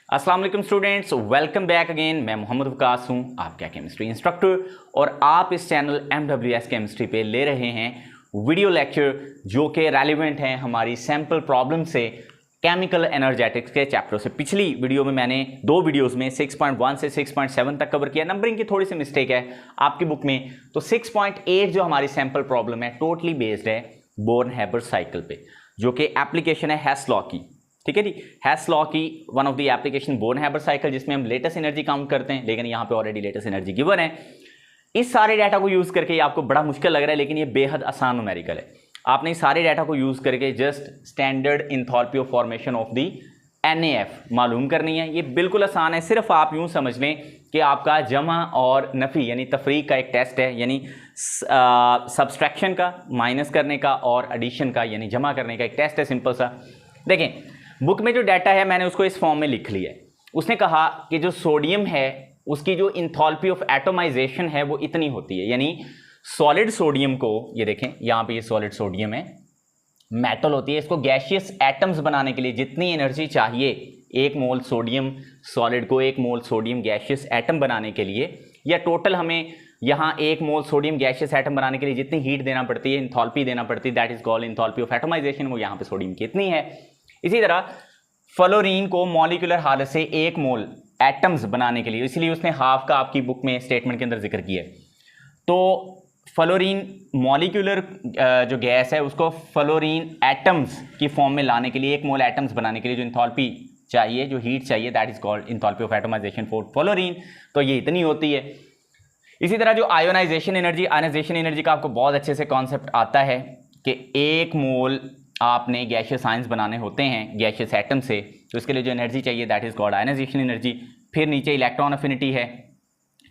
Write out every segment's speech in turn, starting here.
अस्सलाम वालेकुम students, welcome back again. मैं मोहम्मद वकास हूँ, आपका केमिस्ट्री इंस्ट्रक्टर, और आप इस चैनल MWS केमिस्ट्री पे ले रहे हैं वीडियो लेक्चर जो कि रेलिवेंट हैं हमारी सैम्पल प्रॉब्लम से केमिकल एनर्जेटिक्स के चैप्टर से। पिछली वीडियो में मैंने दो वीडियोस में 6.1 से 6.7 तक कवर किया। नंबरिंग की थोड़ी सी मिस्टेक है आपकी बुक में, तो 6.8 जो हमारी सैम्पल प्रॉब्लम है टोटली बेस्ड है बोर्न-हैबर साइकिल पे, जो कि एप्लीकेशन है हेस लॉ की। ठीक है जी, हेस लॉ की one of the application born-Haber cycle, जिसमें हम लेटेस्ट एनर्जी काउंट करते हैं, लेकिन यहाँ पे ऑलरेडी लेटेस्ट एनर्जी गिवन है। इस सारे डाटा को यूज करके, ये आपको बड़ा मुश्किल लग रहा है लेकिन ये बेहद आसान न्यूमेरिकल है। आपने इस सारे डाटा को यूज करके just standard enthalpy of formation of the NaF मालूम करनी है। ये बिल्कुल आसान है, सिर्फ आप यूं समझ लें कि आपका जमा और नफी यानी तफरीक का एक टेस्ट है, यानी सब्सट्रैक्शन का, माइनस करने का, और एडिशन का यानी जमा करने का एक टेस्ट है, सिंपल सा। देखें, बुक में जो डाटा है मैंने उसको इस फॉर्म में लिख लिया है। उसने कहा कि जो सोडियम है उसकी जो इंथैल्पी ऑफ एटमाइजेशन है वो इतनी होती है, यानी सॉलिड सोडियम को, ये देखें यहाँ पे ये सॉलिड सोडियम है, मेटल होती है, इसको गैशियस एटम्स बनाने के लिए जितनी एनर्जी चाहिए, एक मोल सोडियम सॉलिड को एक मोल सोडियम गैशियस एटम बनाने के लिए, या टोटल हमें यहाँ एक मोल सोडियम गैशियस एटम बनाने के लिए जितनी हीट देना पड़ती है, इंथैल्पी देना पड़ती है, that is called enthalpy of atomisation, वो यहाँ पे सोडियम की इतनी है। इसी तरह फ्लोरीन को मॉलिक्यूलर हालत से एक मोल एटम्स बनाने के लिए, इसलिए उसने हाफ का आपकी बुक में स्टेटमेंट के अंदर जिक्र किया है। तो फ्लोरीन मॉलिक्यूलर जो गैस है उसको फ्लोरीन एटम्स की फॉर्म में लाने के लिए, एक मोल एटम्स बनाने के लिए जो इंथैल्पी चाहिए, जो हीट चाहिए, that is called enthalpy of atomisation for fluorine, तो ये इतनी होती है। इसी तरह जो आयोनाइजेशन एनर्जी का आपको बहुत अच्छे से कॉन्सेप्ट आता है कि एक मोल आपने गैशियस आयंस बनाने होते हैं गैशियस एटम से, तो इसके लिए जो एनर्जी चाहिए that is called ionisation energy. फिर नीचे इलेक्ट्रॉन अफिनिटी है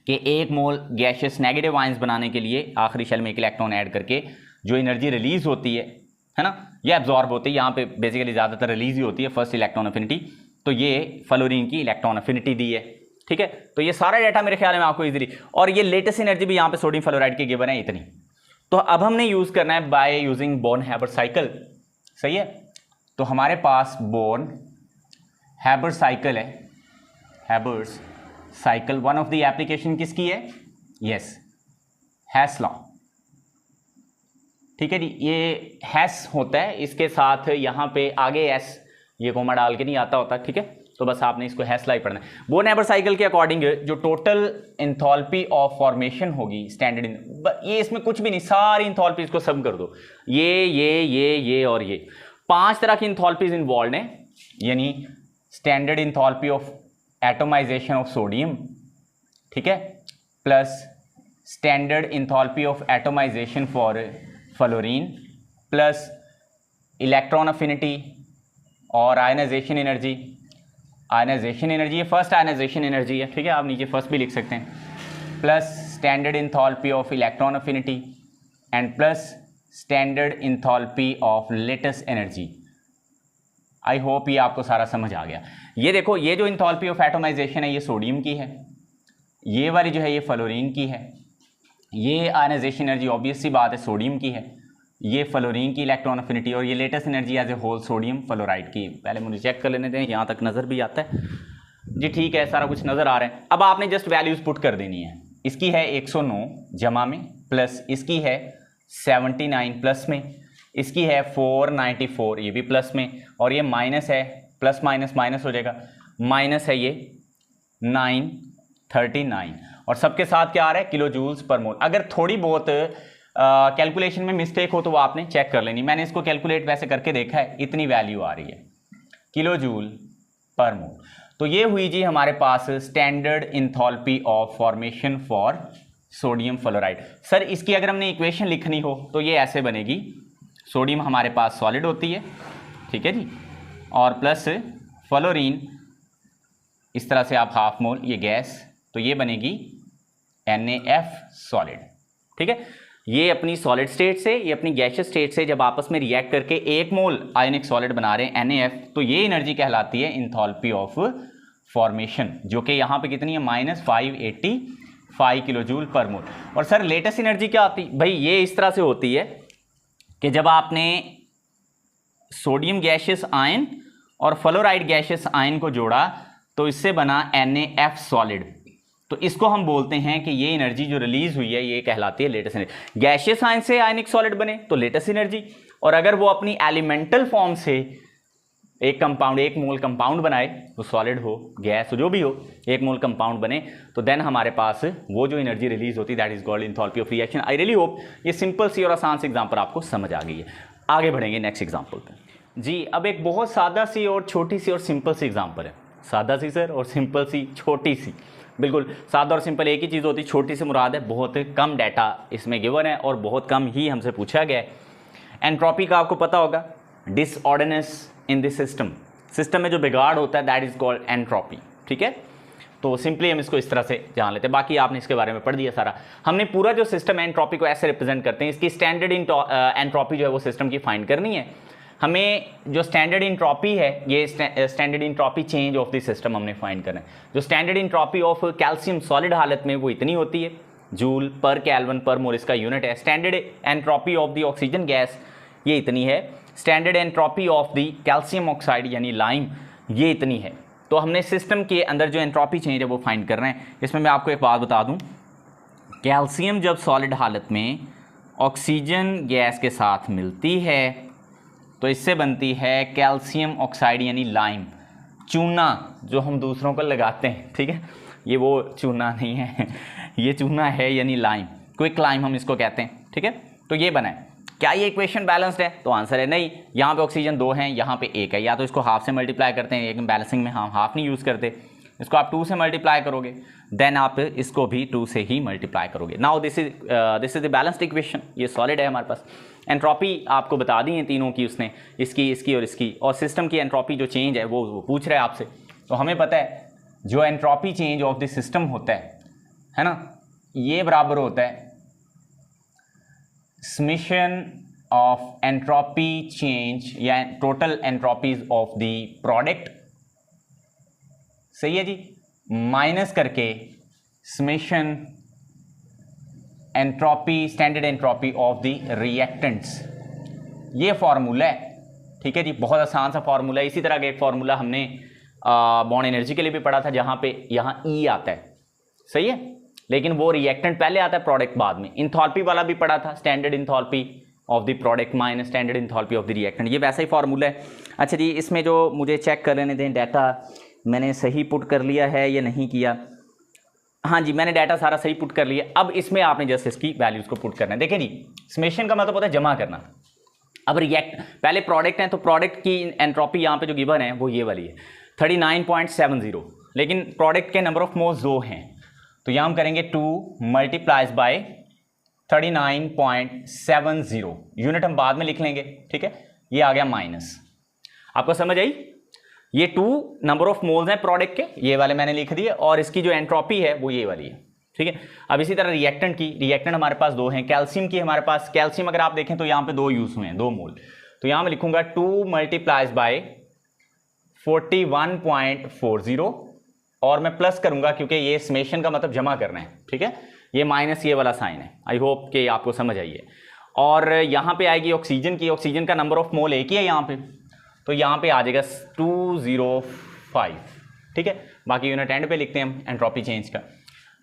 कि एक मोल गैशियस नेगेटिव आयंस बनाने के लिए आखिरी शेल में एक इलेक्ट्रॉन ऐड करके जो एनर्जी रिलीज होती है ना, ये एब्जॉर्ब होती है, यहाँ पे बेसिकली ज़्यादातर रिलीज ही होती है, फर्स्ट इलेक्ट्रॉन अफिनिटी, तो ये फ्लोरीन की इलेक्ट्रॉन अफिनिटी दी है। ठीक है, तो ये सारा डाटा मेरे ख्याल में आपको इजीली, और ये लेटेस्ट एनर्जी भी यहाँ पे सोडियम फ्लोराइड की गिवन है इतनी। तो अब हमने यूज़ करना है बाय यूजिंग बोर्न-हैबर साइकिल, सही है। तो हमारे पास बोर्न-हैबर साइकिल है, Haber's cycle, one of the application किसकी है? Yes, Hess law. ठीक है जी, ये हेस होता है, इसके साथ यहाँ पे आगे एस ये कोमा डाल के नहीं आता होता, ठीक है, तो बस आपने इसको हेस लॉ ही पढ़ना है। बोर्न-हैबर साइकिल के अकॉर्डिंग जो टोटल इंथैल्पी ऑफ फॉर्मेशन होगी स्टैंडर्ड, ये इसमें कुछ भी नहीं, सारी इंथैल्पी इसको सम कर दो, ये और ये 5 तरह की इंथैल्पीज इन्वॉल्व हैं, यानी standard enthalpy of atomisation of sodium, ठीक है, plus standard enthalpy of atomisation for fluorine, plus electron affinity और आयनाइजेशन एनर्जी ये फर्स्ट आयनाइजेशन एनर्जी है, ठीक है, आप नीचे फर्स्ट भी लिख सकते हैं, plus standard enthalpy of electron affinity and plus standard enthalpy of latest energy. I hope ये आपको सारा समझ आ गया। ये देखो, ये जो इंथैल्पी ऑफ एटमाइजेशन है ये सोडियम की है, ये वाली जो है ये फ्लोरीन की है, ये आयनाइजेशन एनर्जी ऑब्वियस सी बात है सोडियम की है, ये फ्लोरीन की इलेक्ट्रॉन अफिनिटी, और ये lattice energy as a whole sodium fluoride की। पहले मुझे चेक कर लेने दें, यहाँ तक नज़र भी आता है जी, ठीक है, सारा कुछ नज़र आ रहा है। अब आपने जस्ट वैल्यूज पुट कर देनी है, इसकी है 109 जमा में, प्लस इसकी है 79 प्लस में, इसकी है 494 ये भी प्लस में, और ये माइनस है, प्लस माइनस हो जाएगा, माइनस है ये 939, और सबके साथ क्या आ रहा है? किलो जूल्स पर मोल। अगर थोड़ी बहुत कैलकुलेशन में मिस्टेक हो तो वो आपने चेक कर लेनी, मैंने इसको कैलकुलेट वैसे करके देखा है, इतनी वैल्यू आ रही है किलो जूल पर मोल। तो ये हुई जी हमारे पास standard enthalpy of formation for sodium fluoride. Sir इसकी अगर हमने इक्वेशन लिखनी हो तो ये ऐसे बनेगी, सोडियम हमारे पास सॉलिड होती है, ठीक है जी, और प्लस फ्लोरीन इस तरह से आप हाफ मोल, ये गैस, तो ये बनेगी NaF सॉलिड, ठीक है। ये अपनी सॉलिड स्टेट से, ये अपनी गैशियस स्टेट से जब आपस में रिएक्ट करके एक मोल आयोनिक सॉलिड बना रहे हैं NaF, तो ये एनर्जी कहलाती है इंथैल्पी ऑफ फॉर्मेशन, जो कि यहाँ पे कितनी है? -585 किलो जूल पर मोल। और सर लेटेस्ट एनर्जी क्या आती भाई? ये इस तरह से होती है कि जब आपने सोडियम गैशियस आयन और फ्लोराइड गैशियस आयन को जोड़ा तो इससे बना NaF सॉलिड। तो इसको हम बोलते हैं कि ये एनर्जी जो रिलीज हुई है ये कहलाती है लेटेस्ट एनर्जी। गैसियस आयन से आयनिक सॉलिड बने तो लेटेस्ट एनर्जी, और अगर वो अपनी एलिमेंटल फॉर्म से एक कंपाउंड, एक मोल कंपाउंड बनाए, वो सॉलिड हो गैस हो जो भी हो, एक मोल कंपाउंड बने, तो देन हमारे पास वो जो एनर्जी रिलीज होती है that is called enthalpy of reaction. I really hope ये सिंपल सी और आसान सी एग्जांपल आपको समझ आ गई है। आगे बढ़ेंगे नेक्स्ट एग्जांपल पे जी। अब एक बहुत सादा सी और छोटी सी और सिंपल सी एग्जांपल है। सादा सी सर और सिंपल सी, छोटी सी। बिल्कुल सादा और सिंपल एक ही चीज़ होती है, छोटी से मुराद है बहुत कम डाटा इसमें गिवन है और बहुत कम ही हमसे पूछा गया है। एंट्रोपी का आपको पता होगा, डिसऑर्डरनेस इन दिस सिस्टम में जो बिगाड़ होता है दैट इज कॉल्ड एंट्रोपी। ठीक है, तो सिंपली हम इसको इस तरह से जान लेते हैं, बाकी आपने इसके बारे में पढ़ दिया सारा। हमने पूरा जो सिस्टम है एंट्रोपी को ऐसे रिप्रेजेंट करते हैं, इसकी स्टैंडर्ड एंट्रोपी जो है वो सिस्टम की फाइंड करनी है हमें। जो स्टैंडर्ड एंट्रोपी है ये standard entropy change of the system हमने फाइंड करना है। जो standard entropy of calcium solid हालत में वो इतनी होती है, जूल पर केल्विन पर मोल इसका यूनिट है। Standard entropy of the oxygen gas ये इतनी है। Standard entropy of the calcium oxide यानी लाइम ये इतनी है। तो हमने सिस्टम के अंदर जो एंट्रोपी चेंज है वो फाइंड कर रहे हैं। इसमें मैं आपको एक बात बता दूं, कैल्शियम जब सॉलिड हालत में ऑक्सीजन गैस के साथ मिलती है तो इससे बनती है कैल्शियम ऑक्साइड यानी लाइम, चूना जो हम दूसरों को लगाते हैं। ठीक है, ये वो चूना नहीं है, ये चूना है यानी लाइम, क्विक लाइम हम इसको कहते हैं। ठीक है, तो ये बना है। क्या ये इक्वेशन बैलेंस्ड है? तो आंसर है नहीं। यहाँ पे ऑक्सीजन 2 हैं, यहाँ पे 1 है। या तो इसको हाफ से मल्टीप्लाई करते हैं, लेकिन बैलेंसिंग में हम हाफ नहीं यूज़ करते। इसको आप 2 से मल्टीप्लाई करोगे, देन आप इसको भी 2 से ही मल्टीप्लाई करोगे। Now this is the balanced equation. ये सॉलिड है हमारे पास। एंट्रोपी आपको बता दी है तीनों की उसने, इसकी और इसकी, और सिस्टम की एंट्रोपी जो चेंज है वो पूछ रहा है आपसे। तो हमें पता है जो entropy change of the system होता है ना, ये बराबर होता है समेशन ऑफ एंट्रोपी चेंज या total entropies of the product, सही है जी, माइनस करके summation entropy, standard entropy of the reactants. ये फार्मूला है। ठीक है जी, बहुत आसान सा फार्मूला है। इसी तरह का एक फार्मूला हमने बॉन्ड एनर्जी के लिए भी पढ़ा था, जहां पे यहाँ ई आता है, सही है, लेकिन वो रिएक्टेंट पहले आता है, प्रोडक्ट बाद में। इंथैल्पी वाला भी पढ़ा था, standard enthalpy of the product minus standard enthalpy of the reactant, ये वैसा ही फार्मूला है। अच्छा जी, इसमें जो मुझे चेक कर लेने दें डाटा मैंने सही पुट कर लिया है या नहीं किया। हाँ जी, मैंने डाटा सारा सही पुट कर लिया। अब इसमें आपने जस्ट इसकी वैल्यूज़ को पुट करना है। देखिए जी, समेशन का मतलब होता है जमा करना। अब रिएक्ट पहले प्रोडक्ट है तो प्रोडक्ट की एंट्रोपी यहाँ पे जो गिवन है वो ये वाली है 39.70, लेकिन प्रोडक्ट के नंबर ऑफ मोल्स 2 हैं, तो यहाँ हम करेंगे 2 मल्टीप्लाइज बाय 39.70, यूनिट हम बाद में लिख लेंगे। ठीक है, ये आ गया माइनस। आपको समझ आई? ये 2 नंबर ऑफ मोल्स हैं प्रोडक्ट के, ये वाले मैंने लिख दिए, और इसकी जो एंट्रोपी है वो ये वाली है। ठीक है, अब इसी तरह रिएक्टेंट की, रिएक्टेंट हमारे पास 2 हैं। कैल्शियम की हमारे पास, कैल्शियम अगर आप देखें तो यहाँ पे 2 यूज हुए हैं, 2 मोल, तो यहाँ मैं लिखूंगा 2 मल्टीप्लाइज बाय 41.40, और मैं प्लस करूंगा क्योंकि ये समेशन का मतलब जमा करना है। ठीक है, ये माइनस ये वाला साइन है। आई होप कि आपको समझ आई है। और यहाँ पे आएगी ऑक्सीजन की, ऑक्सीजन का नंबर ऑफ मोल एक ही है यहाँ पे, तो यहाँ पे आ जाएगा 205। ठीक है, बाकी यूनिट एंड पे लिखते हैं हम एंट्रोपी चेंज का।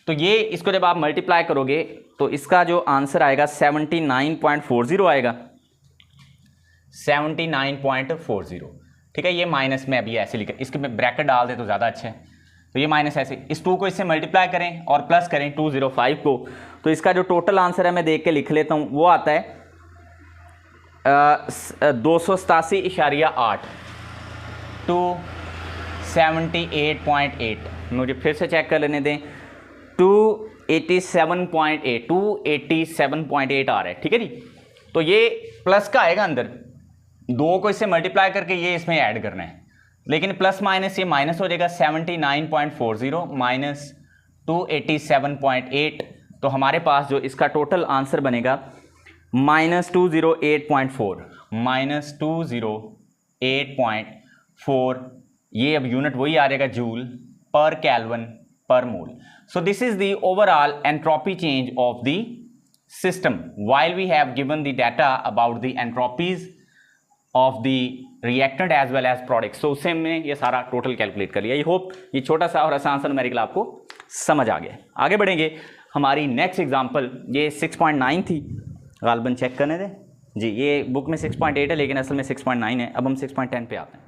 तो ये इसको जब आप मल्टीप्लाई करोगे तो इसका जो आंसर आएगा 79.40 आएगा, 79.40। ठीक है, ये माइनस में अभी ऐसे लिखा, इसके में ब्रैकेट डाल दे तो ज़्यादा अच्छा है। तो ये माइनस ऐसे, इस 2 को इससे मल्टीप्लाई करें और प्लस करें 205 को, तो इसका जो टोटल आंसर है मैं देख के लिख लेता हूँ, वो आता है 287.8 टू 78.8। मुझे फिर से चेक कर लेने दें, 287.8 आ रहा है। ठीक है जी, तो ये प्लस का आएगा अंदर, 2 को इससे मल्टीप्लाई करके ये इसमें ऐड करना है, लेकिन प्लस माइनस ये माइनस हो जाएगा, 79.40 माइनस 287.8, तो हमारे पास जो इसका टोटल आंसर बनेगा -208.4, -208.4। ये अब यूनिट वही आ जाएगा, joule per kelvin per mole. So this is the overall entropy change of the system while we have given the data about the entropies of the reactant as well as product, so उससे हमने ये सारा total calculate कर लिया। I hope ये छोटा सा और आसान सा न्यूमेरिकल आपको समझ आ गया। आगे बढ़ेंगे, हमारी नेक्स्ट एग्जांपल ये 6.9 थी, गालबन चेक करने दें जी, ये बुक में 6.8 है लेकिन असल में 6.9 है। अब हम 6.10 पे आते हैं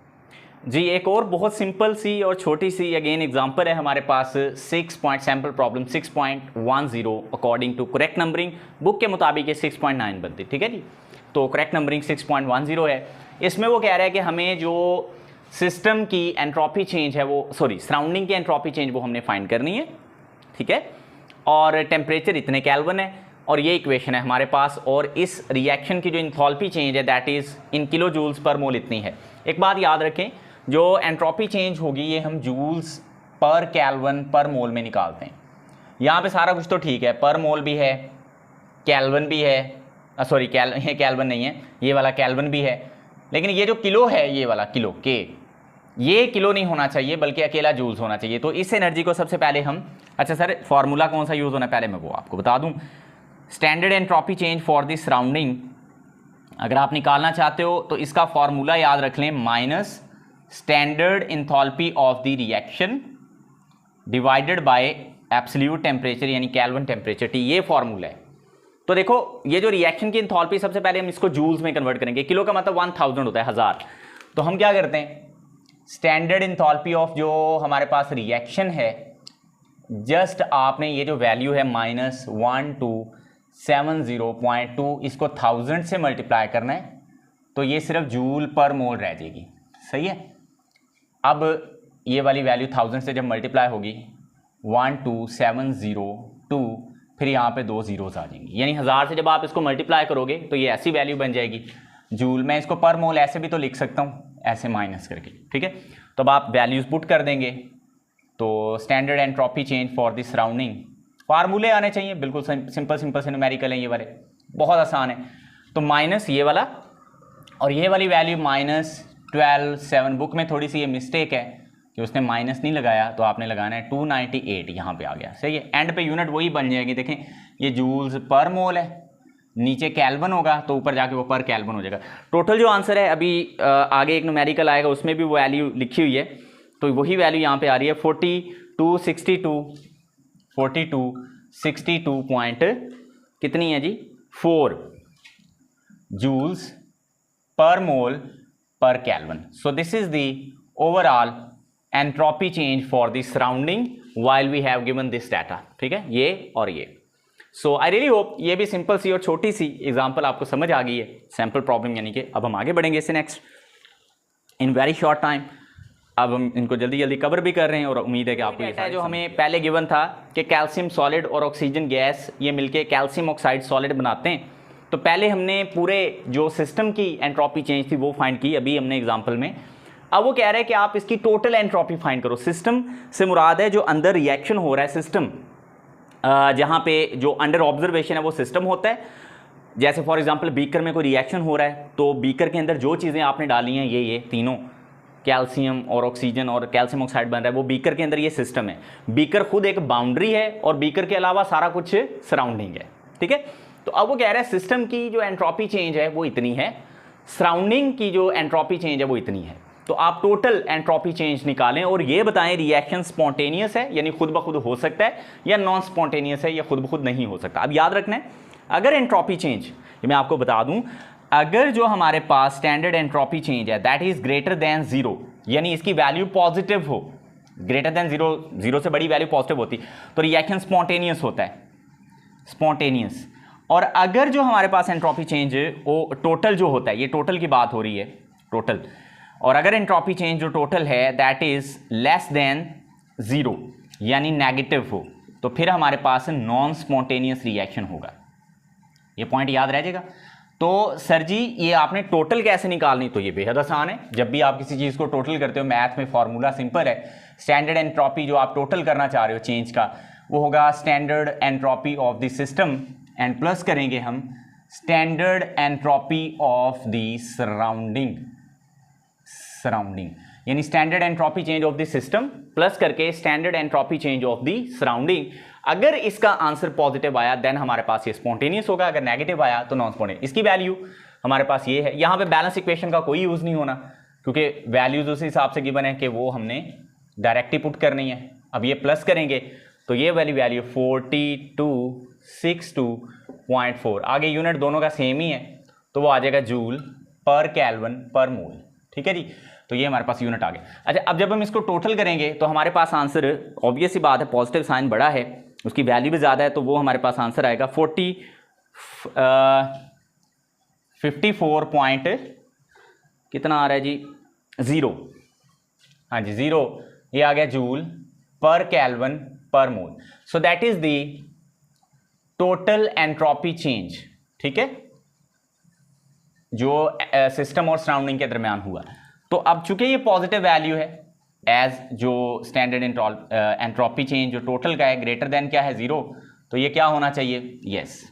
जी। एक और बहुत सिंपल सी और छोटी सी अगेन एग्जांपल है हमारे पास, 6 point sample problem 6.10 according to correct numbering. Book के मुताबिक ये 6.9 बनती, ठीक है जी। तो करेक्ट नंबरिंग 6.10 है। इसमें वो कह रहा है कि हमें जो सिस्टम की एंट्रोपी चेंज है वो, सॉरी सराउंडिंग की एंट्रोपी चेंज वो हमने फाइंड करनी है, ठीक है। और टेम्परेचर इतने केल्विन है और ये इक्वेशन है हमारे पास, और इस रिएक्शन की जो इंथैल्पी चेंज है that is in kilo joules पर मोल इतनी है। एक बात याद रखें, जो एंट्रोपी चेंज होगी ये हम जूल्स पर केल्विन पर मोल में निकालते हैं। यहाँ पे सारा कुछ तो ठीक है, पर मोल भी है, केल्विन भी है, सॉरी ये केल्विन नहीं है, ये वाला केल्विन भी है, लेकिन ये जो किलो है ये वाला किलो के, ये किलो नहीं होना चाहिए बल्कि अकेला जूल्स होना चाहिए। तो इस एनर्जी को सबसे पहले हम, अच्छा सर फॉर्मूला कौन सा यूज़ होना है पहले मैं वो आपको बता दूं। Standard entropy change for the surrounding अगर आप निकालना चाहते हो तो इसका फॉर्मूला याद रख लें, minus standard enthalpy of the reaction divided by absolute temperature यानी केल्विन टेम्परेचर T, ये फॉर्मूला है। तो देखो ये जो रिएक्शन की एंथैल्पी सबसे पहले हम इसको जूल्स में कन्वर्ट करेंगे, किलो का मतलब 1000 होता है, 1000। तो हम क्या करते हैं, स्टैंडर्ड एंथैल्पी ऑफ जो हमारे पास रिएक्शन है, जस्ट आपने ये जो वैल्यू है -1270.2 इसको 1000 से मल्टीप्लाई करना है, तो ये सिर्फ जूल पर मोल रह जाएगी, सही है। अब ये वाली वैल्यू 1000 से जब मल्टीप्लाई होगी 12702, फिर यहाँ पे 2 जीरोस आ जाएंगी, यानी 1000 से जब आप इसको मल्टीप्लाई करोगे तो ये ऐसी वैल्यू बन जाएगी जूल। मैं इसको पर मोल ऐसे भी तो लिख सकता हूँ, ऐसे माइनस करके, ठीक है। तो अब आप वैल्यूज पुट कर देंगे तो standard entropy change for the surrounding, फार्मूले आने चाहिए, बिल्कुल सिंपल से न्यूमेरिकल हैं ये वाले, बहुत आसान है। तो माइनस ये वाला और ये वाली वैल्यू -12.7, बुक में थोड़ी सी ये मिस्टेक है कि उसने माइनस नहीं लगाया, तो आपने लगाना है 298, यहाँ पे आ गया, सही है। एंड पे यूनिट वही बन जाएगी, देखें ये जूल्स पर मोल है, नीचे केल्विन होगा तो ऊपर जाके वो पर केल्विन हो जाएगा। टोटल जो आंसर है, अभी आगे एक न्यूमेरिकल आएगा उसमें भी वो वैल्यू लिखी हुई है, तो वही वैल्यू यहाँ पे आ रही है 4262 पॉइंट कितनी है जी, 4 जूल्स पर मोल पर kelvin. So this is the overall entropy change for the surrounding while we have given this data, ठीक है, ये और ये। सो आई रियली होप ये भी सिंपल सी और छोटी सी एग्जांपल आपको समझ आ गई है, सैम्पल प्रॉब्लम यानी कि। अब हम आगे बढ़ेंगे इससे next in very short time. अब हम इनको जल्दी जल्दी कवर भी कर रहे हैं और उम्मीद है कि आपको ये जो हमें पहले गिवन था कि कैल्शियम सॉलिड और ऑक्सीजन गैस ये मिलके कैल्शियम ऑक्साइड सॉलिड बनाते हैं। तो पहले हमने पूरे जो सिस्टम की एंट्रोपी चेंज थी वो फाइंड की अभी हमने एग्जांपल में। अब वो कह रहा है कि आप इसकी टोटल एंट्रोपी फाइंड करो। सिस्टम से मुराद है जो अंदर रिएक्शन हो रहा है, सिस्टम जहाँ पे जो अंडर ऑब्जर्वेशन है वो सिस्टम होता है। जैसे फॉर एग्जांपल बीकर में कोई रिएक्शन हो रहा है तो बीकर के अंदर जो चीज़ें आपने डाली हैं ये तीनों, कैल्शियम और ऑक्सीजन और कैल्शियम ऑक्साइड बन रहा है, वो बीकर के अंदर ये सिस्टम है। बीकर खुद एक बाउंड्री है और बीकर के अलावा सारा कुछ सराउंडिंग है, ठीक है। तो अब वो कह रहा है सिस्टम की जो एंट्रोपी चेंज है वो इतनी है, सराउंडिंग की जो एंट्रोपी चेंज है वो इतनी है। तो आप टोटल एंट्रोपी चेंज निकालें और ये बताएं रिएक्शन स्पॉन्टेनियस है यानी खुद ब खुद हो सकता है या नॉन स्पॉन्टेनियस है या खुद ब खुद नहीं हो सकता। अब याद रखना है, अगर एंट्रोपी चेंज, ये मैं आपको बता दूं, अगर जो हमारे पास स्टैंडर्ड एंट्रोपी चेंज है दैट इज ग्रेटर देन 0 यानी इसकी वैल्यू पॉजिटिव हो, ग्रेटर देन 0, 0 से बड़ी वैल्यू पॉजिटिव होती तो रिएक्शन स्पॉन्टेनियस होता है, स्पॉन्टेनियस। और अगर जो हमारे पास एंट्रोपी चेंज वो टोटल जो होता है, ये टोटल की बात हो रही है, टोटल, और अगर एंट्रोपी चेंज जो टोटल है दैट इज लेस देन 0 यानी नेगेटिव हो, तो फिर हमारे पास नॉन स्पॉन्टेनियस रिएक्शन होगा। ये पॉइंट याद रह जाएगा। तो सर जी ये आपने टोटल कैसे निकालनी, तो ये बेहद आसान है। जब भी आप किसी चीज़ को टोटल करते हो मैथ में फॉर्मूला सिंपल है, स्टैंडर्ड एंट्रोपी जो आप टोटल करना चाह रहे हो चेंज का वो होगा standard entropy of the system and plus करेंगे हम standard entropy of the surrounding, यानी standard entropy change of the system plus करके standard entropy change of the surrounding. अगर इसका आंसर पॉजिटिव आया देन हमारे पास ये स्पॉन्टेनियस होगा, अगर नेगेटिव आया तो नॉन स्पॉन्टेनियस। इसकी वैल्यू हमारे पास ये है। यहाँ पे बैलेंस इक्वेशन का कोई यूज नहीं होना, क्योंकि वैल्यूज़ उस हिसाब से गिवन है कि वो हमने डायरेक्टली पुट करनी है। अब ये प्लस करेंगे तो ये वाली वैल्यू 4262.4, आगे यूनिट दोनों का सेम ही है तो वो आ जाएगा जूल पर केल्विन पर मोल। ठीक है जी, तो ये हमारे पास यूनिट आ गया। अच्छा, अब जब हम इसको टोटल करेंगे तो हमारे पास आंसर, ऑब्वियस सी बात है, पॉजिटिव साइन बड़ा है, उसकी वैल्यू भी ज़्यादा है, तो वो हमारे पास आंसर आएगा 54 पॉइंट कितना आ रहा है जी, 0। हाँ जी 0, ये आ गया joule per kelvin per mole. So that is the total entropy change. ठीक है, जो सिस्टम और सराउंडिंग के दरमियान हुआ। तो अब चूंकि ये पॉजिटिव वैल्यू है एज जो स्टैंडर्ड एंट्रोपी चेंज जो टोटल का है ग्रेटर देन क्या है 0, तो ये क्या होना चाहिए, यस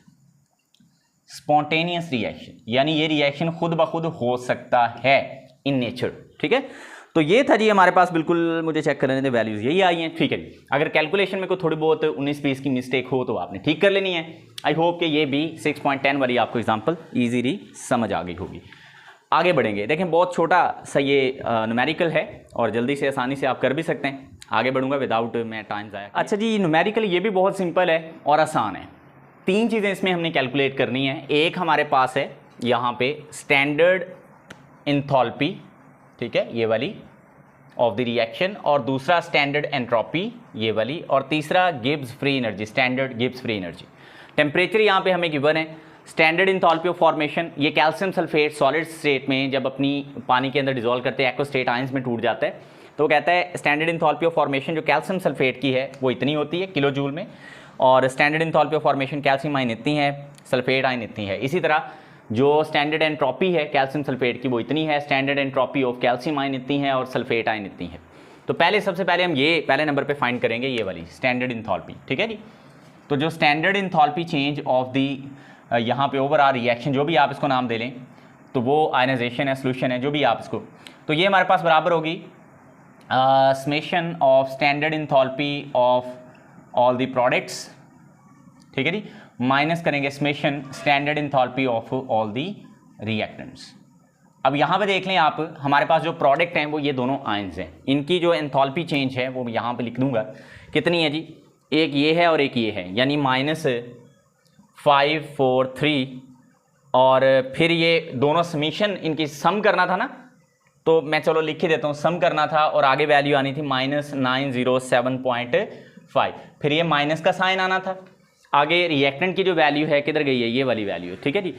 स्पॉन्टेनियस रिएक्शन, यानी ये रिएक्शन खुद ब खुद हो सकता है इन नेचर। ठीक है, तो ये था जी हमारे पास, बिल्कुल मुझे चेक करने दें, वैल्यूज यही आई हैं। ठीक है जी, अगर कैलकुलेशन में कोई थोड़ी बहुत 19-20 की मिस्टेक हो तो आपने ठीक कर लेनी है। आई होप कि ये भी 6.10 वाली आपको एग्जांपल इजीली समझ आ गई होगी। आगे बढ़ेंगे, देखें बहुत छोटा सा ये न्यूमेरिकल है और जल्दी से आसानी से आप कर भी सकते हैं। आगे बढ़ूंगा विदाउट मैं टाइम ज़ाया। अच्छा जी, न्यूमेरिकल ये भी बहुत सिंपल है और आसान है। 3 चीज़ें इसमें हमने कैलकुलेट करनी है। एक हमारे पास है यहाँ पे स्टैंडर्ड एंथैल्पी, ठीक है ये वाली ऑफ द रिएक्शन, और दूसरा स्टैंडर्ड एंट्रोपी ये वाली, और तीसरा Gibbs free energy, standard Gibbs free energy. Temperature यहाँ पे हमें गिवन है। स्टैंडर्ड एंथैल्पी ऑफ फॉर्मेशन, ये कैल्शियम सल्फेट सॉलिड स्टेट में जब अपनी पानी के अंदर डिसॉल्व करते हैं एक्वस स्टेट आयंस में टूट जाता है, तो वो कहता है स्टैंडर्ड एंथैल्पी ऑफ फॉर्मेशन जो कैल्शियम सल्फेट की है वो इतनी होती है किलो जूल में, और standard enthalpy of formation calcium ion इतनी है, सल्फेट आयन इतनी है। इसी तरह जो स्टैंडर्ड एंट्रोपी है कैल्शियम सल्फेट की वो इतनी है, standard entropy of calcium ion इतनी है, और सल्फेट आयन इतनी है। तो सबसे पहले हम ये पहले नंबर पे फाइंड करेंगे ये वाली स्टैंडर्ड एंथैल्पी। ठीक है जी, तो जो standard enthalpy change of the यहाँ पे ओवरऑल रिएक्शन, जो भी आप इसको नाम दे लें, तो वो आयनाइजेशन है, सोल्यूशन है, जो भी आप इसको, तो ये हमारे पास बराबर होगी summation of standard enthalpy of all the products. ठीक है जी, माइनस करेंगे summation standard enthalpy of all the reactants. अब यहाँ पे देख लें आप, हमारे पास जो प्रोडक्ट हैं वो ये दोनों आयंस हैं, इनकी जो एंथैल्पी चेंज है वो यहाँ पे लिख दूंगा कितनी है जी, एक ये है और एक ये है, यानी -543, और फिर ये दोनों समीशन इनकी सम करना था ना, तो मैं चलो लिख ही देता हूँ, सम करना था और आगे वैल्यू आनी थी -907.5, फिर ये माइनस का साइन आना था, आगे रिएक्टेंट की जो वैल्यू है किधर गई है, ये वाली वैल्यू। ठीक है जी,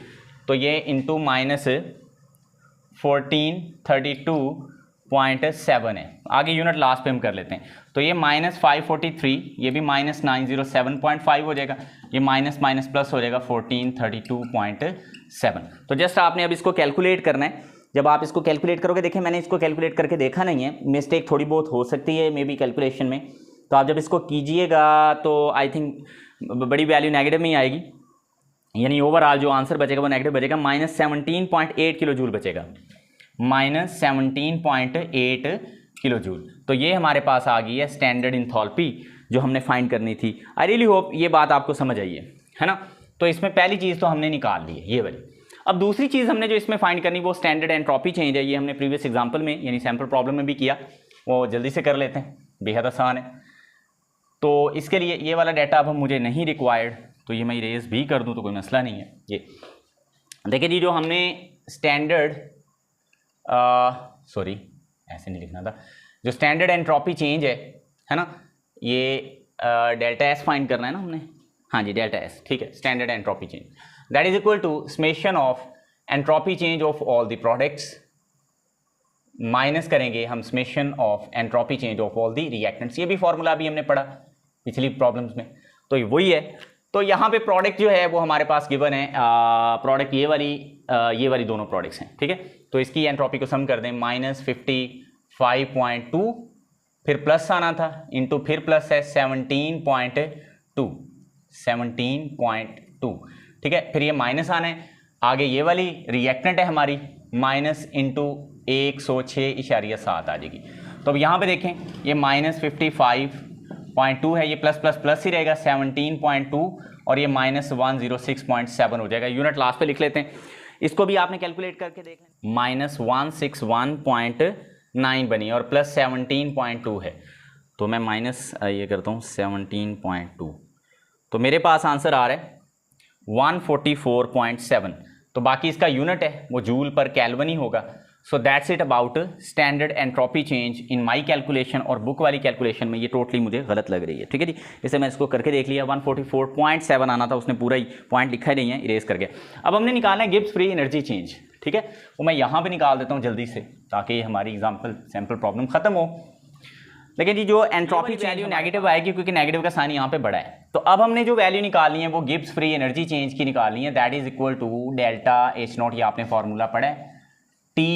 तो ये इंटू -1432.7 है, आगे यूनिट लास्ट पे हम कर लेते हैं, तो ये -543, ये भी -907.5 हो जाएगा, ये माइनस माइनस प्लस हो जाएगा 1432.7। तो जस्ट आपने अब इसको कैलकुलेट करना है। जब आप इसको कैलकुलेट करोगे, देखिए मैंने इसको कैलकुलेट करके देखा नहीं है, मिस्टेक थोड़ी बहुत हो सकती है मे बी कैलकुलेशन में, तो आप जब इसको कीजिएगा तो आई थिंक बड़ी वैल्यू नेगेटिव में ही आएगी, यानी ओवरऑल जो आंसर बचेगा वो नेगेटिव बचेगा, -17.8 किलो जूल बचेगा, -17.8 किलो जूल। तो ये हमारे पास आ गई है स्टैंडर्ड एंथैल्पी जो हमने फाइंड करनी थी। आई रियली होप ये बात आपको समझ आई है ना। तो इसमें पहली चीज़ तो हमने निकाल ली है ये वाली। अब दूसरी चीज़ हमने जो इसमें फाइंड करनी वो स्टैंडर्ड एंट्रोपी चेंज है। ये हमने प्रीवियस एग्जांपल में यानी सैम्पल प्रॉब्लम में भी किया, वो जल्दी से कर लेते हैं, बेहद आसान है। तो इसके लिए ये वाला डाटा अब मुझे नहीं रिक्वायर्ड, तो ये मैं इरेज भी कर दूँ तो कोई मसला नहीं है। ये देखिए जी, जो हमने स्टैंडर्ड सॉरी ऐसे नहीं लिखना था, जो स्टैंडर्ड एंट्रोपी चेंज है ना, ये डेल्टा एस फाइंड करना है ना हमने, हाँ जी डेल्टा एस, ठीक है, standard entropy change that is equal to summation of entropy change of all the products, minus करेंगे हम summation of entropy change of all the reactants. ये भी फॉर्मूला भी हमने पढ़ा पिछली प्रॉब्लम्स में, तो ये वही है। तो यहाँ पे प्रोडक्ट जो है वो हमारे पास गिवन है, प्रोडक्ट ये वाली दोनों प्रोडक्ट्स हैं, ठीक है। तो इसकी एंट्रोपी को सम कर दें, -55.2, फिर प्लस आना था, इंटू फिर प्लस है 17.2, ठीक है, फिर ये माइनस आना है, आगे ये वाली रिएक्टेंट है हमारी, माइनस इंटू 106.7 आ जाएगी। तो अब यहाँ पे देखें, ये -55.2 है, ये प्लस प्लस प्लस ही रहेगा 17.2, और ये -106.7 हो जाएगा। यूनिट लास्ट पे लिख लेते हैं। इसको भी आपने कैलकुलेट करके देख लें। -161.9 बनी और प्लस 17.2 है, तो मैं माइनस ये करता हूँ 17.2, तो मेरे पास आंसर आ रहा है 144.7। तो बाकी इसका यूनिट है वो जूल पर केल्विन ही होगा। So that's it about standard entropy change in my calculation. और बुक वाली कैलकुलेशन में ये टोटली मुझे गलत लग रही है, ठीक है जी। इसे मैं इसको करके देख लिया, 144.7 आना था, उसने पूरा ही पॉइंट लिखा ही नहीं है, इरेज करके। अब हमने निकालना है गिब्स फ्री एनर्जी चेंज, ठीक है। वो मैं यहाँ पे निकाल देता हूँ जल्दी से, ताकि हमारी एग्जाम्पल सैम्पल प्रॉब्लम खत्म हो। लेकिन जी जो एंट्रोपी वैल्यू नेगेटिव आएगी, क्योंकि नेगेटिव का साइन यहाँ पे बड़ा है। तो अब हमने जो वैल्यू निकालनी है वो गिब्स फ्री एनर्जी चेंज की निकालनी है, that is equal to delta H naught, ये आपने फॉर्मूला पढ़ा है, टी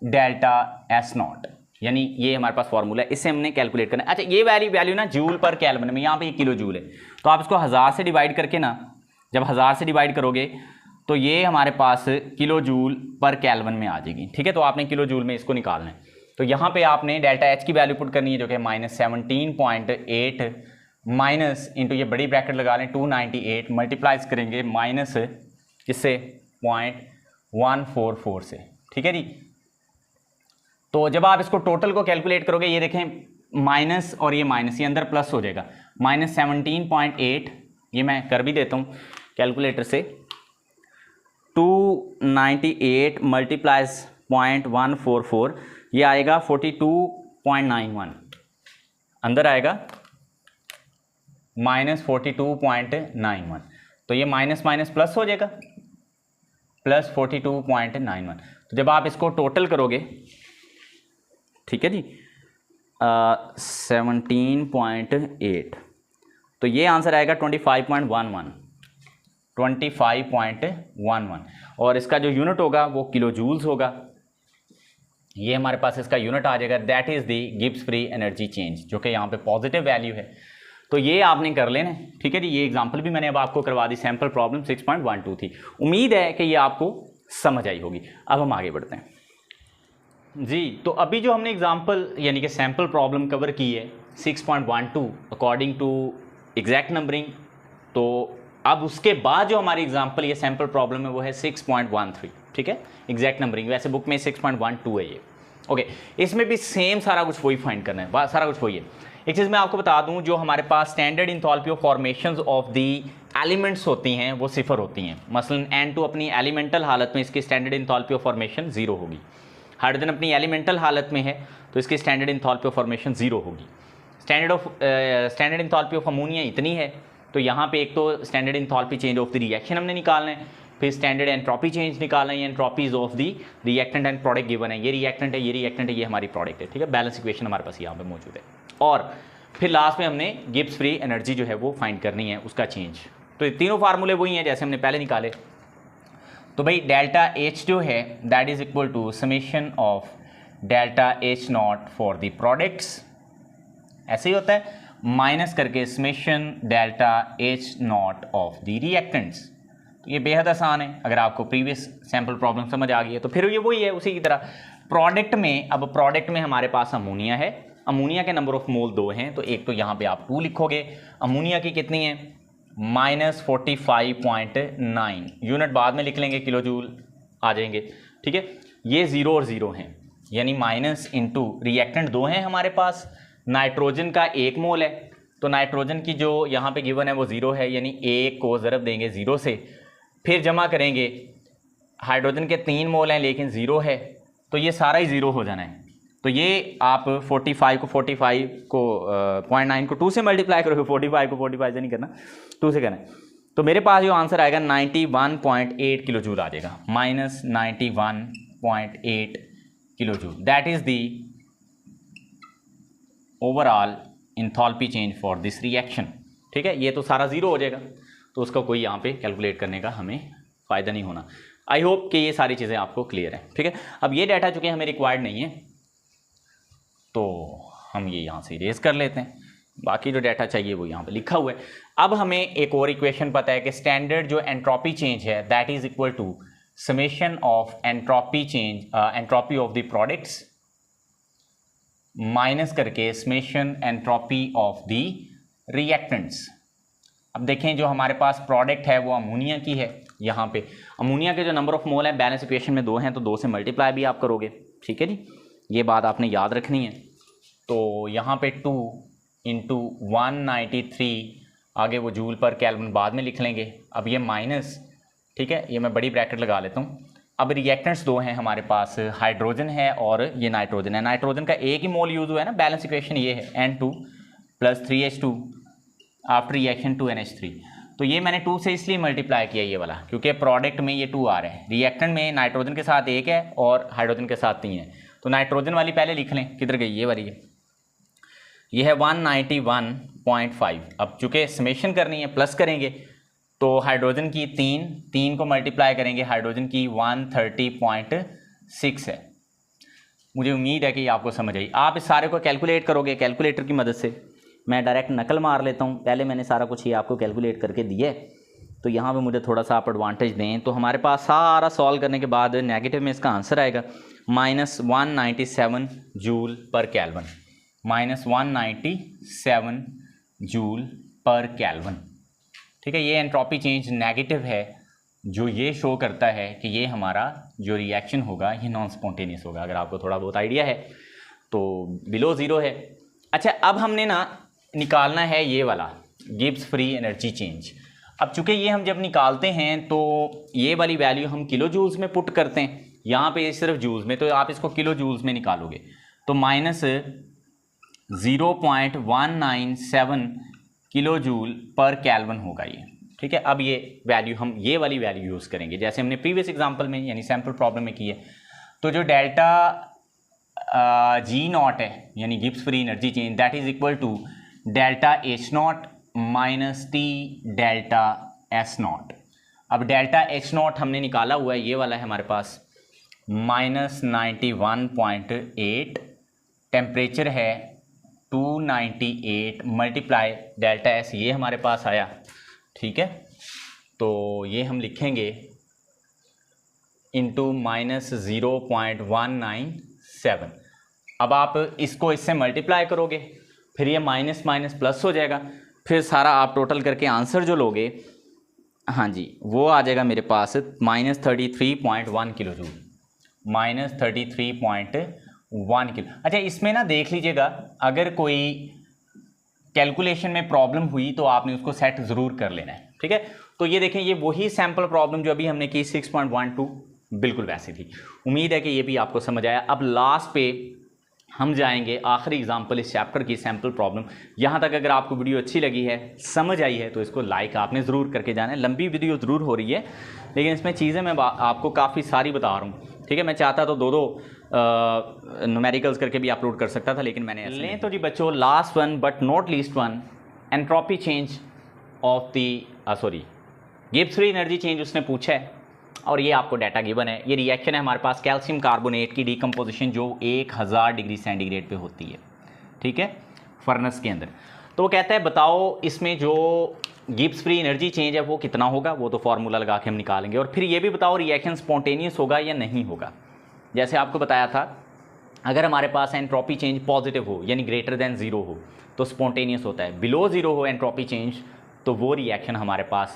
डेल्टा एस नॉट, यानी ये हमारे पास फॉर्मूला है, इससे हमने कैलकुलेट करना है। अच्छा ये वैल्यू ना जूल पर केल्विन में, यहाँ पे 1 किलो जूल है, तो आप इसको 1000 से डिवाइड करके ना, जब 1000 से डिवाइड करोगे तो ये हमारे पास किलो जूल पर केल्विन में आ जाएगी, ठीक है। तो आपने किलो जूल में इसको निकालना है, तो यहाँ पे आपने डेल्टा एच की वैल्यू पुट करनी है जो कि -17.8 माइनस इंटू ये बड़ी ब्रैकेट लगा लें 298 मल्टीप्लाइज करेंगे माइनस किससे 0.144 से, ठीक है जी। तो जब आप इसको टोटल को कैलकुलेट करोगे, ये देखें माइनस और ये माइनस, ये अंदर प्लस हो जाएगा, -17.8, ये मैं कर भी देता हूँ कैलकुलेटर से, 298 मल्टीप्लाइज 0.144, ये आएगा 42.91, अंदर आएगा -42.91, तो ये माइनस माइनस प्लस हो जाएगा, प्लस 42.91। तो जब आप इसको टोटल करोगे, ठीक है जी, 17.8, तो ये आंसर आएगा 25.11, और इसका जो यूनिट होगा वो किलो जूल्स होगा। ये हमारे पास इसका यूनिट आ जाएगा, that is the Gibbs free energy change, जो कि यहाँ पे पॉजिटिव वैल्यू है। तो ये आपने कर लेना, ठीक है जी। ये एग्जांपल भी मैंने अब आपको करवा दी, सैंपल प्रॉब्लम 6.12 थी। उम्मीद है कि ये आपको समझ आई होगी। अब हम आगे बढ़ते हैं जी। तो अभी जो हमने एग्जांपल यानी कि सैंपल प्रॉब्लम कवर की है 6.12 अकॉर्डिंग टू एग्जैक्ट नंबरिंग, तो अब उसके बाद जो हमारी एग्जांपल ये सैंपल प्रॉब्लम है वो है 6.13, ठीक है, एग्जैक्ट नंबरिंग। वैसे बुक में 6.12 है ये, ओके। इसमें भी सेम सारा कुछ वही फाइंड करना है, सारा कुछ वही है। एक चीज़ मैं आपको बता दूं, जो हमारे पास standard enthalpy of formations of the elements होती हैं वो सिफर होती हैं। मसलन N2 अपनी एलिमेंटल हालत में इसकी स्टैंडर्ड इंथैल्पी ऑफ फॉर्मेशन 0 होगी। हाइड्रोजन अपनी एलिमेंटल हालत में है तो इसकी स्टैंडर्ड इंथैल्पी ऑफ फॉर्मेशन 0 होगी। स्टैंडर्ड इंथैल्पी ऑफ अमोनिया इतनी है, तो यहाँ पे एक तो standard enthalpy change of the reaction हमने निकालना है, फिर स्टैंडर्ड एंट्रोपी चेंज निकालना है, entropies of the reactant and product given है, ये रिएक्टेंट है, ये रिएक्टेंट है, ये हमारी प्रोडक्ट है, ठीक है। बैलेंस इक्वेशन हमारे पास यहाँ पे मौजूद है। और फिर लास्ट में हमने गिब्स फ्री एनर्जी जो है वो फाइंड करनी है, उसका चेंज। तो ये तीनों फार्मूले वही हैं जैसे हमने पहले निकाले। तो भाई डेल्टा एच जो है that is equal to summation of delta H naught for the products, ऐसे ही होता है, माइनस करके summation delta H naught of the reactants. तो ये बेहद आसान है, अगर आपको प्रीवियस सैंपल प्रॉब्लम समझ आ गई है तो फिर ये वही है उसी की तरह। प्रोडक्ट में, अब प्रोडक्ट में हमारे पास अमोनिया है, अमोनिया के नंबर ऑफ मोल 2 हैं, तो एक तो यहाँ पे आप 2 लिखोगे। अमोनिया की कितनी है -45.9, यूनिट बाद में लिख लेंगे, किलो जूल आ जाएंगे, ठीक है। ये 0 और 0 हैं, यानी माइनस इंटू रिएक्टेंट 2 हैं हमारे पास। नाइट्रोजन का 1 मोल है, तो नाइट्रोजन की जो यहाँ पे गिवन है वो 0 है, यानी 1 को ज़रब देंगे 0 से, फिर जमा करेंगे। हाइड्रोजन के 3 मोल हैं लेकिन 0 है, तो ये सारा ही 0 हो जाना है। तो ये आप 45 को 0.9 को 2 से मल्टीप्लाई करोगे, 45 को 45 से नहीं करना, 2 से करना है। तो मेरे पास जो आंसर आएगा 91.8 किलो जूल आ जाएगा, -91.8 kilo joule. That is the overall enthalpy change for this reaction, ठीक है। ये तो सारा 0 हो जाएगा, तो उसका कोई यहाँ पे कैलकुलेट करने का हमें फ़ायदा नहीं होना। आई होप कि ये सारी चीज़ें आपको क्लियर है, ठीक है। अब ये डाटा चूँकि हमें रिक्वायर्ड नहीं है तो हम ये यहाँ से इरेज कर लेते हैं, बाकी जो डाटा चाहिए वो यहाँ पे लिखा हुआ है। अब हमें एक और इक्वेशन पता है कि स्टैंडर्ड जो एंट्रोपी चेंज है that is equal to summation of entropy change, entropy of the products minus करके summation entropy of the reactants. अब देखें जो हमारे पास प्रोडक्ट है वो अमोनिया की है यहाँ पे। अमोनिया के जो नंबर ऑफ मोल हैं बैलेंस इक्वेशन में 2 हैं, तो 2 से मल्टीप्लाई भी आप करोगे, ठीक है जी, ये बात आपने याद रखनी है। तो यहाँ पे 2 इंटू 193, आगे वो जूल पर केल्विन बाद में लिख लेंगे। अब ये माइनस, ठीक है, ये मैं बड़ी ब्रैकेट लगा लेता हूँ। अब रिएक्टेंट्स 2 हैं हमारे पास, हाइड्रोजन है और ये नाइट्रोजन है। नाइट्रोजन का एक ही मोल यूज हुआ है ना, बैलेंस इक्वेशन ये है N2 + 3H2 after reaction 2NH3। तो ये मैंने 2 से इसलिए मल्टीप्लाई किया ये वाला, क्योंकि प्रोडक्ट में ये 2 आ रहा है, रिएक्टेंट में नाइट्रोजन के साथ 1 है और हाइड्रोजन के साथ 3 है। तो नाइट्रोजन वाली पहले लिख लें, किधर गई ये वाली, ये है 191.5। अब चूँकि समेशन करनी है प्लस करेंगे, तो हाइड्रोजन की 3 को मल्टीप्लाई करेंगे, हाइड्रोजन की 130.6 है। मुझे उम्मीद है कि आपको समझ आई। आप इस सारे को कैलकुलेट करोगे कैलकुलेटर की मदद से। मैं डायरेक्ट नकल मार लेता हूँ, पहले मैंने सारा कुछ ही आपको कैलकुलेट करके दिया है, तो यहाँ पे मुझे थोड़ा सा आप एडवांटेज दें। तो हमारे पास सारा सॉल्व करने के बाद नेगेटिव में इसका आंसर आएगा -197 joule per kelvin, -197 joule per kelvin, ठीक है। ये एंट्रोपी चेंज नेगेटिव है, जो ये शो करता है कि ये हमारा जो रिएक्शन होगा ये नॉन स्पॉन्टेनियस होगा, अगर आपको थोड़ा बहुत आइडिया है तो बिलो ज़ीरो है। अच्छा, अब हमने ना निकालना है ये वाला गिब्स फ्री एनर्जी चेंज। अब चूंकि ये हम जब निकालते हैं तो ये वाली वैल्यू हम किलो जूल्स में पुट करते हैं, यहाँ पे सिर्फ जूल्स में, तो आप इसको किलो जूल्स में निकालोगे तो -0.197 किलो जूल पर केल्विन होगा ये, ठीक है। अब ये वैल्यू हम ये वाली वैल्यू यूज़ करेंगे जैसे हमने प्रीवियस एग्जांपल में यानी सैम्पल प्रॉब्लम में की है। तो जो डेल्टा G0 है यानी Gibbs free energy change, that is equal to delta H0 minus T delta S0। अब डेल्टा H0 हमने निकाला हुआ है, ये वाला है हमारे पास -91.8, टेम्परेचर है 298 मल्टीप्लाई डेल्टा S, ये हमारे पास आया, ठीक है। तो ये हम लिखेंगे इंटू -0.197। अब आप इसको इससे मल्टीप्लाई करोगे, फिर ये माइनस माइनस प्लस हो जाएगा, फिर सारा आप टोटल करके आंसर जो लोगे, हाँ जी, वो आ जाएगा मेरे पास -33.1 किलो जूल, -33.1 किलो। अच्छा, इसमें ना देख लीजिएगा, अगर कोई कैलकुलेशन में प्रॉब्लम हुई तो आपने उसको सेट ज़रूर कर लेना है, ठीक है। तो ये देखें, ये वही सैम्पल प्रॉब्लम जो अभी हमने की 6.12 बिल्कुल वैसी थी। उम्मीद है कि ये भी आपको समझ आया। अब लास्ट पे हम जाएंगे आखिरी एग्जाम्पल इस चैप्टर की सैम्पल प्रॉब्लम। यहाँ तक अगर आपको वीडियो अच्छी लगी है, समझ आई है, तो इसको लाइक आपने ज़रूर करके जाना है। लंबी वीडियो ज़रूर हो रही है, लेकिन इसमें चीज़ें मैं आपको काफ़ी सारी बता रहा हूँ, ठीक है। मैं चाहता तो दो न्यूमेरिकल्स करके भी अपलोड कर सकता था, लेकिन मैंने ऐसे लें। तो जी बच्चों, last one but not least one, entropy change of the Gibbs free energy change उसने पूछा है, और ये आपको डाटा गिवन है। ये रिएक्शन है हमारे पास कैल्शियम कार्बोनेट की डिकम्पोजिशन जो 1000 डिग्री सेंटीग्रेड पे होती है, ठीक है, फर्नेस के अंदर। तो वो कहता है बताओ इसमें जो गिब्स फ्री एनर्जी चेंज है वो कितना होगा। वो तो फार्मूला लगा के हम निकालेंगे, और फिर ये भी बताओ रिएक्शन स्पॉन्टेनियस होगा या नहीं होगा। जैसे आपको बताया था, अगर हमारे पास एंट्रोपी चेंज पॉजिटिव हो यानी ग्रेटर देन 0 हो तो स्पॉन्टेनियस होता है, बिलो 0 हो एंट्रोपी चेंज तो वो रिएक्शन हमारे पास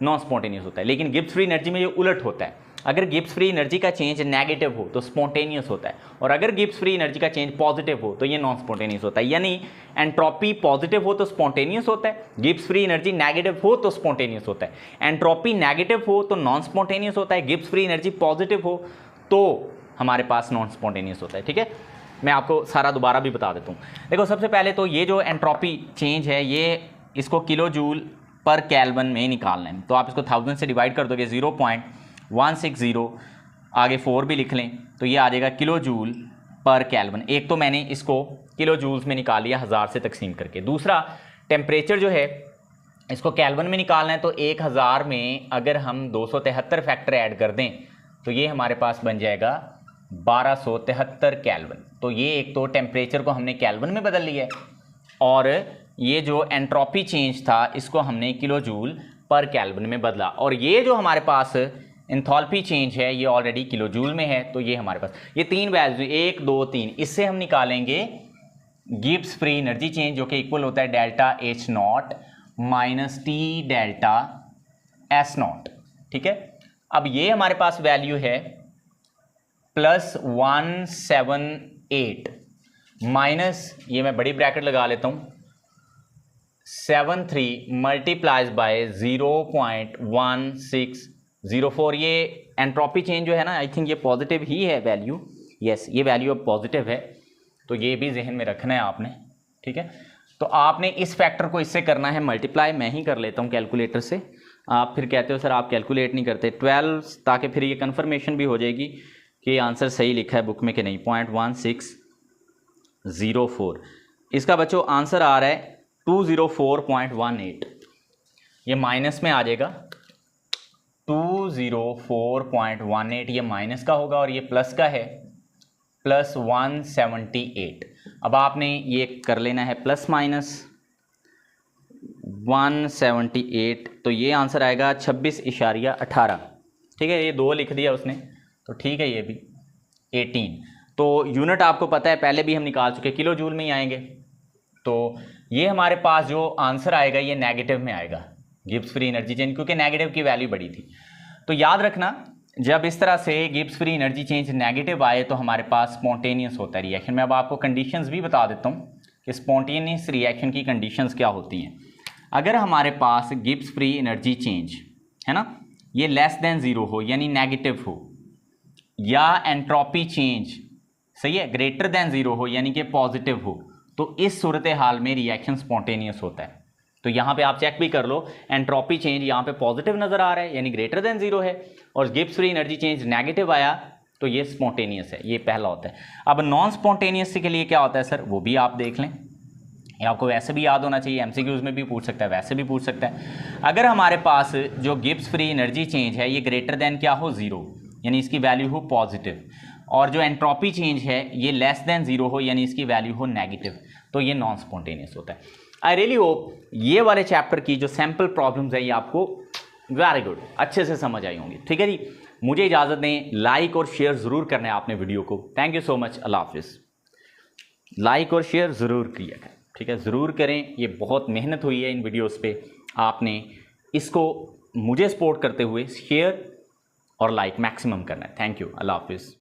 नॉन स्पॉन्टेनियस होता है। लेकिन गिब्स फ्री एनर्जी में ये उलट होता है, अगर गिब्स फ्री एनर्जी का चेंज नेगेटिव हो तो स्पॉन्टेनियस होता है, और अगर गिब्स फ्री एनर्जी का चेंज पॉजिटिव हो तो ये नॉन स्पॉन्टेनियस होता है। यानी एंट्रोपी पॉजिटिव हो तो स्पॉन्टेनियस होता है, गिब्स फ्री एनर्जी नेगेटिव हो तो स्पॉन्टेनियस होता है। एंट्रोपी नेगेटिव हो तो नॉन स्पॉन्टेनियस होता है, गिब्स फ्री एनर्जी पॉजिटिव हो तो हमारे पास नॉन स्पॉन्टेनियस होता है, ठीक है। मैं आपको सारा दोबारा भी बता देता हूँ। देखो, सबसे पहले तो ये जो एंट्रोपी चेंज है, ये इसको किलो जूल पर केल्विन में निकालना है, तो आप इसको 1000 से डिवाइड कर दोगे 0.160, आगे 4 भी लिख लें तो ये आ जाएगा किलो जूल पर केल्विन। एक तो मैंने इसको किलो जूल्स में निकाल लिया 1000 से तकसीम करके। दूसरा, टेम्परेचर जो है इसको केल्विन में निकालना है, तो 1000 में अगर हम 273 फैक्टर ऐड कर दें तो ये हमारे पास बन जाएगा 1273 केल्विन। तो ये एक तो टेम्परेचर को हमने केल्विन में बदल लिया है, और ये जो एंट्रोपी चेंज था इसको हमने किलो जूल पर केल्विन में बदला, और ये जो हमारे पास एंथैल्पी चेंज है ये ऑलरेडी किलो जूल में है। तो ये हमारे पास ये 3 वैल्यू 1 2 3, इससे हम निकालेंगे गिब्स फ्री एनर्जी चेंज जो कि इक्वल होता है delta H0 minus T delta S0, ठीक है। अब ये हमारे पास वैल्यू है +178 माइनस, ये मैं बड़ी ब्रैकेट लगा लेता हूं, 73 मल्टीप्लाइज बाय 0.1604। ये एंट्रोपी चेंज जो है ना, आई थिंक ये पॉजिटिव ही है वैल्यू, यस ये वैल्यू अब पॉजिटिव है, तो ये भी जहन में रखना है आपने, ठीक है। तो आपने इस फैक्टर को इससे करना है मल्टीप्लाई, मैं ही कर लेता हूँ कैलकुलेटर से, आप फिर कहते हो सर आप कैलकुलेट नहीं करते, 12, ताकि फिर ये कन्फर्मेशन भी हो जाएगी कि आंसर सही लिखा है बुक में कि नहीं, 0.1604। इसका बच्चों आंसर आ रहा है 204.18, ये माइनस में आ जाएगा, 204.18 ये माइनस का होगा और ये प्लस का है, +178। अब आपने ये कर लेना है प्लस माइनस 178, तो ये आंसर आएगा 26.18, ठीक है। ये 2 लिख दिया उसने, तो ठीक है, ये भी 18। तो यूनिट आपको पता है पहले भी हम निकाल चुके, किलो जूल में ही आएंगे। तो ये हमारे पास जो आंसर आएगा ये नेगेटिव में आएगा, गिब्स फ्री एनर्जी चेंज, क्योंकि नेगेटिव की वैल्यू बड़ी थी। तो याद रखना जब इस तरह से Gibbs free energy change negative आए तो हमारे पास स्पॉन्टेनियस होता है रिएक्शन। मैं अब आपको कंडीशंस भी बता देता हूँ कि स्पॉन्टेनियस रिएक्शन की कंडीशंस क्या होती हैं। अगर हमारे पास गिब्स फ्री एनर्जी चेंज है ना, ये लेस देन 0 हो यानी नेगेटिव हो, या एंट्रोपी चेंज सही है ग्रेटर देन 0 हो यानी कि पॉजिटिव हो, तो इस सूरत हाल में रिएक्शन स्पॉन्टेनियस होता है। तो यहाँ पे आप चेक भी कर लो, एंट्रोपी चेंज यहाँ पे पॉजिटिव नजर आ रहा है यानी ग्रेटर देन 0 है, और Gibbs free energy change negative आया तो ये स्पॉन्टेनियस है, ये पहला होता है। अब नॉन स्पॉन्टेनियस के लिए क्या होता है सर, वो भी आप देख लें, ये आपको वैसे भी याद होना चाहिए, एमसीक्यूज में भी पूछ सकता है, वैसे भी पूछ सकता है। अगर हमारे पास जो गिब्स फ्री एनर्जी चेंज है ये ग्रेटर देन क्या हो 0 यानी इसकी वैल्यू हो पॉजिटिव, और जो एंट्रोपी चेंज है ये लेस देन 0 हो यानी इसकी वैल्यू हो नेगेटिव, तो ये नॉन स्पॉन्टेनियस होता है। आई रियली होप ये वाले चैप्टर की जो सैम्पल प्रॉब्लम्स है ये आपको वेरी गुड अच्छे से समझ आई होंगी, ठीक है जी। मुझे इजाज़त दें, लाइक और शेयर ज़रूर करना है आपने वीडियो को। थैंक यू सो मच, अल्लाह हाफिज़। लाइक और शेयर ज़रूर किया करें, ठीक है, ज़रूर करें, ये बहुत मेहनत हुई है इन वीडियोस पे, आपने इसको मुझे सपोर्ट करते हुए शेयर और लाइक मैक्सिमम करना है। थैंक यू, अल्लाह हाफिज़।